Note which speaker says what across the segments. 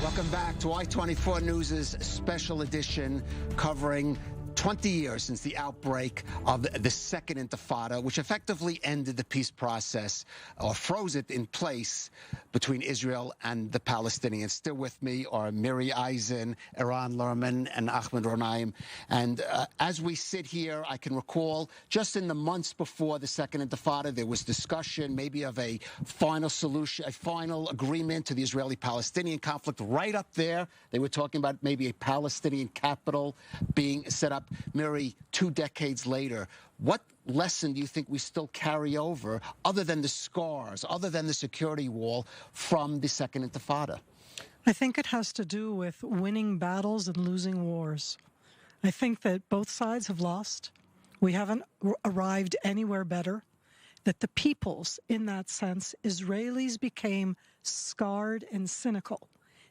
Speaker 1: Welcome back to I-24 News' special edition covering 20 years since the outbreak of the Second Intifada, which effectively ended the peace process or froze it in place between Israel and the Palestinians. Still with me are Miri Eisen, Eran, Lerman, and Ahmed Ronaim. And as we sit here, I can recall just in the months before the Second Intifada, there was discussion maybe of a final solution, a final agreement to the Israeli-Palestinian conflict. Right up there, they were talking about maybe a Palestinian capital being set up. Miri, 2 decades later, what lesson do you think we still carry over, other than the scars, other than the security wall, from the Second Intifada?
Speaker 2: I think it has to do with winning battles and losing wars. I think that both sides have lost. We haven't arrived anywhere better. That the peoples, in that sense, Israelis became scarred and cynical.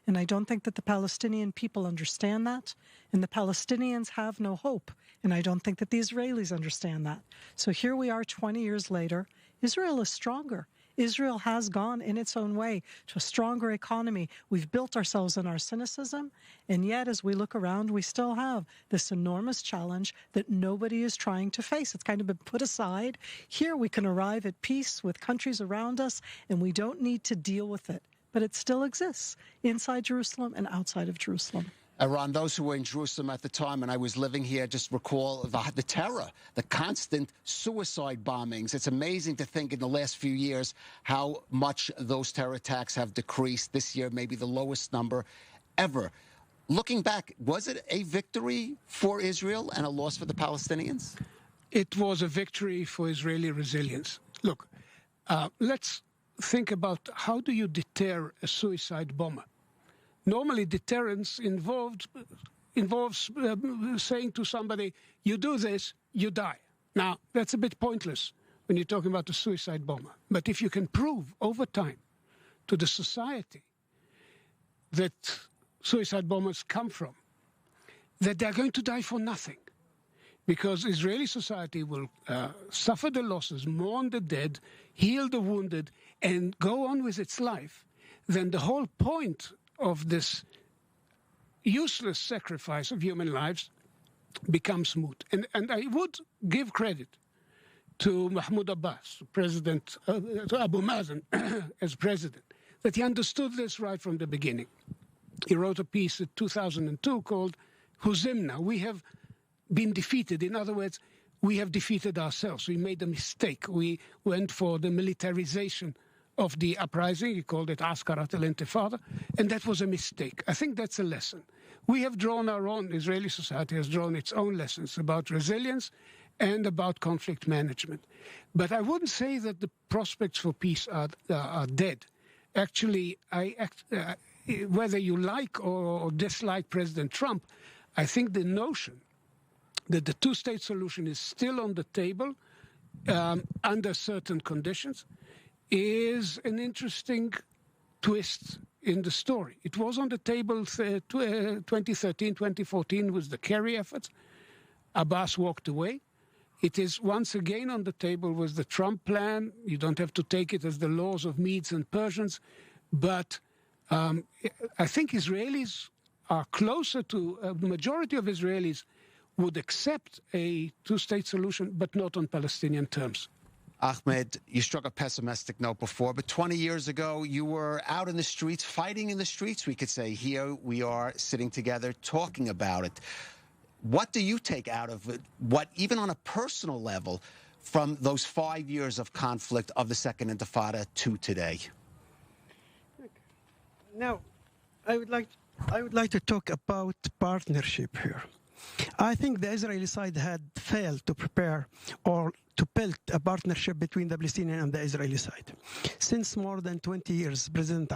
Speaker 2: And I don't think that the Palestinian people understand that. And the Palestinians have no hope. And I don't think that the Israelis understand that. So here we are 20 years later. Israel is stronger. Israel has gone in its own way to a stronger economy. We've built ourselves in our cynicism. And yet, as we look around, we still have this enormous challenge that nobody is trying to face. It's kind of been put aside. Here we can arrive at peace with countries around us, and we don't need to deal with it. But it still exists inside Jerusalem and outside of Jerusalem.
Speaker 1: Eran, those who were in Jerusalem at the time, and I was living here, just recall the terror, the constant suicide bombings. It's amazing to think in the last few years how much those terror attacks have decreased. This year, maybe the lowest number ever. Looking back, was it a victory for Israel and a loss for the Palestinians?
Speaker 3: It was a victory for Israeli resilience. Look, let's think about how do you deter a suicide bomber. Normally, deterrence involves saying to somebody, you do this, you die. Now, that's a bit pointless when you're talking about a suicide bomber. But if you can prove over time to the society that suicide bombers come from, that they're going to die for nothing, because Israeli society will suffer the losses, mourn the dead, heal the wounded, and go on with its life, then the whole point of this useless sacrifice of human lives becomes moot. And I would give credit to Mahmoud Abbas, President, to Abu Mazen as president, that he understood this right from the beginning. He wrote a piece in 2002 called Huzimna. We have been defeated. In other words, we have defeated ourselves. We made a mistake. We went for the militarization of the uprising. He called it Askarat al-Intifada, and that was a mistake. I think that's a lesson. We have drawn our own, Israeli society has drawn its own lessons about resilience and about conflict management. But I wouldn't say that the prospects for peace are dead. Actually, whether you like or dislike President Trump, I think the notion that the two-state solution is still on the table under certain conditions is an interesting twist in the story. It was on the table 2013, 2014 with the Kerry efforts. Abbas walked away. It is once again on the table with the Trump plan. You don't have to take it as the laws of Medes and Persians, but I think Israelis are closer to, the majority of Israelis would accept a two-state solution, but not on Palestinian terms.
Speaker 1: Ahmed, you struck a pessimistic note before, but 20 years ago, you were out in the streets, fighting in the streets, we could say. Here we are sitting together talking about it. What do you take out of it, what, even on a personal level, from those 5 years of conflict of the Second Intifada to today?
Speaker 4: Now, I would like to talk about partnership here. I think the Israeli side had failed to prepare or to build a partnership between the Palestinian and the Israeli side. Since more than 20 years, President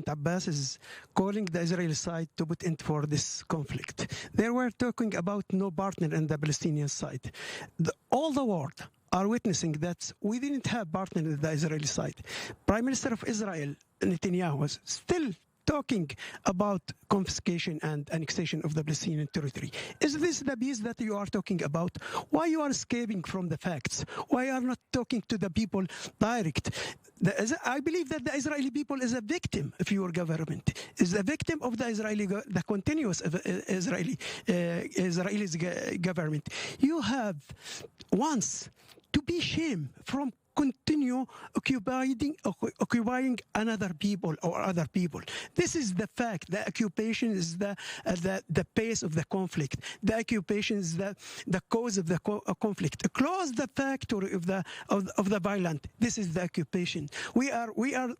Speaker 4: Abbas is calling the Israeli side to put in for this conflict. They were talking about no partner in the Palestinian side. All the world are witnessing that we didn't have partner in the Israeli side. Prime Minister of Israel, Netanyahu, was still talking about confiscation and annexation of the Palestinian territory. Is this the peace that you are talking about? Why you are escaping from the facts? Why you are not talking to the people direct? I believe that the Israeli people is a victim of your government, is a victim of the continuous Israeli government. You have once to be shamed from continue occupying another people or other people. This is the fact. The occupation is the base of the conflict. The occupation is the cause of the conflict. Close the factory of the violence. This is the occupation. We are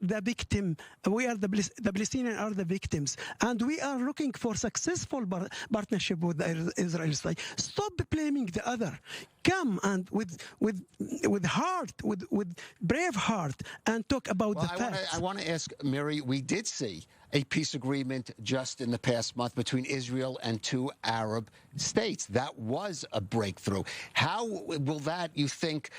Speaker 4: the victim. We are the Palestinians are the victims, and we are looking for successful partnership with the Israeli side. Stop blaming the other. Come and with heart, with brave heart, and talk about the facts.
Speaker 1: I want to ask Miri. We did see a peace agreement just in the past month between Israel and two Arab states. That was a breakthrough. How will that, you think,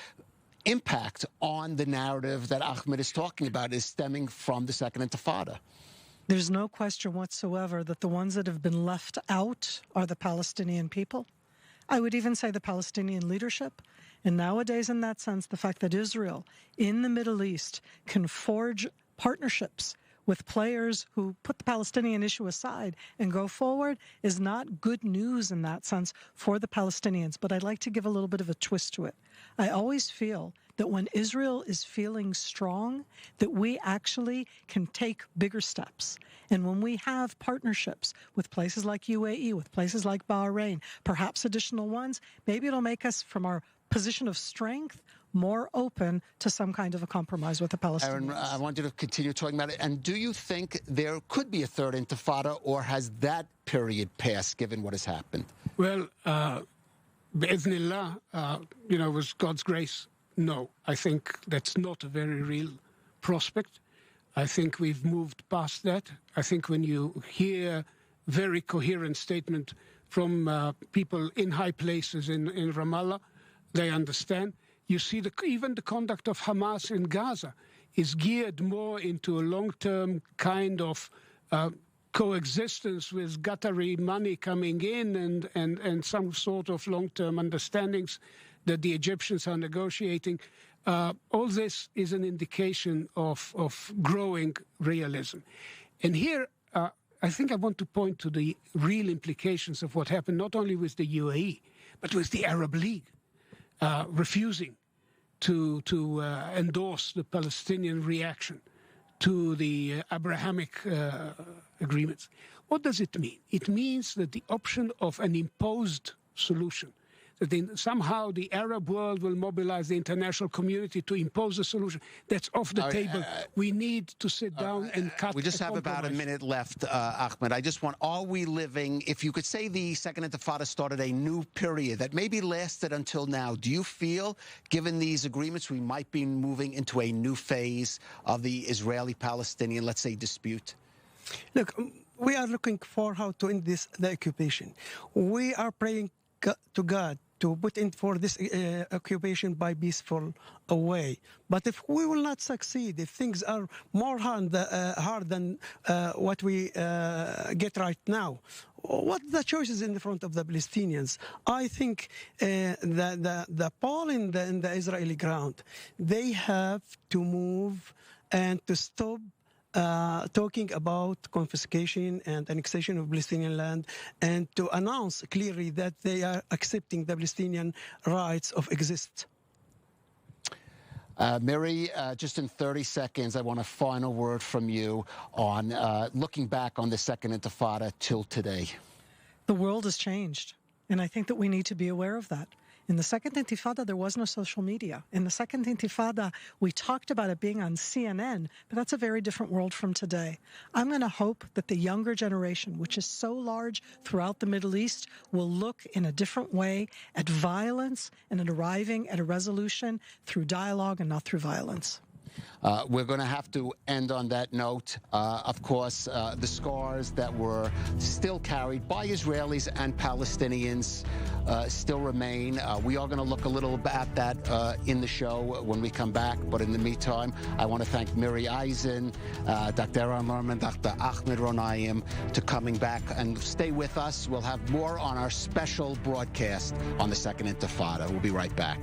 Speaker 1: impact on the narrative that Ahmed is talking about is stemming from the Second Intifada?
Speaker 2: There's no question whatsoever that the ones that have been left out are the Palestinian people. I would even say the Palestinian leadership. And nowadays, in that sense, the fact that Israel in the Middle East can forge partnerships with players who put the Palestinian issue aside and go forward is not good news in that sense for the Palestinians. But I'd like to give a little bit of a twist to it. I always feel that when Israel is feeling strong, that we actually can take bigger steps. And when we have partnerships with places like UAE, with places like Bahrain, perhaps additional ones, maybe it'll make us, from our position of strength, more open to some kind of a compromise with the Palestinians.
Speaker 1: Eran, I want you to continue talking about it. And do you think there could be a third Intifada, or has that period passed, given what has happened?
Speaker 3: Well, Bi'idhnillah, with God's grace, no. I think that's not a very real prospect. I think we've moved past that. I think when you hear very coherent statement from people in high places in Ramallah, they understand. You see even the conduct of Hamas in Gaza is geared more into a long-term kind of coexistence with Qatari money coming in and some sort of long-term understandings that the Egyptians are negotiating. All this is an indication of growing realism. And here, I think I want to point to the real implications of what happened, not only with the UAE, but with the Arab League refusing to endorse the Palestinian reaction to the Abrahamic agreements. What does it mean? It means that the option of an imposed solution, that somehow the Arab world will mobilize the international community to impose a solution, that's off the table. We need to sit down and cut.
Speaker 1: We just have about a minute left, Ahmed. I just want, are we living, if you could say the Second Intifada started a new period that maybe lasted until now, do you feel, given these agreements, we might be moving into a new phase of the Israeli-Palestinian, let's say, dispute?
Speaker 4: Look, we are looking for how to end the occupation. We are praying to God to put in for this occupation by peaceful way. But if we will not succeed, if things are more hard than what we get right now, what the choices in the front of the Palestinians? I think the Paul in the Israeli ground, they have to move and to stop talking about confiscation and annexation of Palestinian land, and to announce clearly that they are accepting the Palestinian rights of exist.
Speaker 1: Miri, just in 30 seconds, I want a final word from you on looking back on the Second Intifada till today.
Speaker 2: The world has changed, and I think that we need to be aware of that. In the Second Intifada, there was no social media. In the Second Intifada, we talked about it being on CNN, but that's a very different world from today. I'm going to hope that the younger generation, which is so large throughout the Middle East, will look in a different way at violence and at arriving at a resolution through dialogue and not through violence.
Speaker 1: We're going to have to end on that note. Of course, the scars that were still carried by Israelis and Palestinians still remain. We are going to look a little at that in the show when we come back. But in the meantime, I want to thank Miri Eisen, Dr. Eran Lerman, Dr. Ahmed Ronayim, to coming back, and stay with us. We'll have more on our special broadcast on the Second Intifada. We'll be right back.